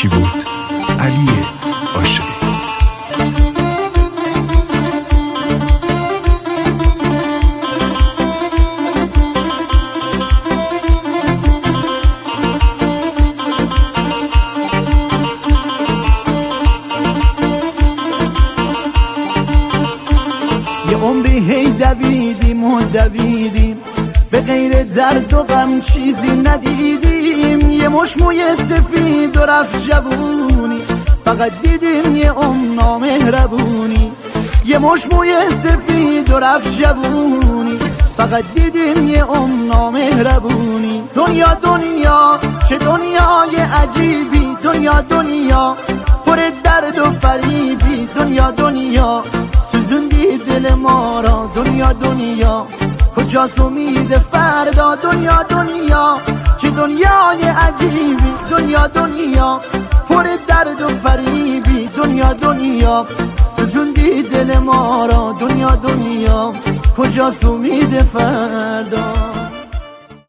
یکی بود علی عاشقی. یه عمری هی دویدیم به غیر درد و غم چیزی ندیدیم. یه مش موی سفید و رفت جوونی، فقط دیدیم یه عمر نامهربونی. یه مش موی سفید و رفت جوونی، فقط دیدیم یه عمر نامهربونی. دنیا دنیا چه دنیای عجیبی، دنیا پر درد و فریبی. دنیا سوزوندی دل ما را. دنیا کجاست امید فردا. دنیا چه دنیای عجیبی. دنیا پر درد و فریبی. دنیا سوزوندی دل ما را. دنیا کجاست امید فردا.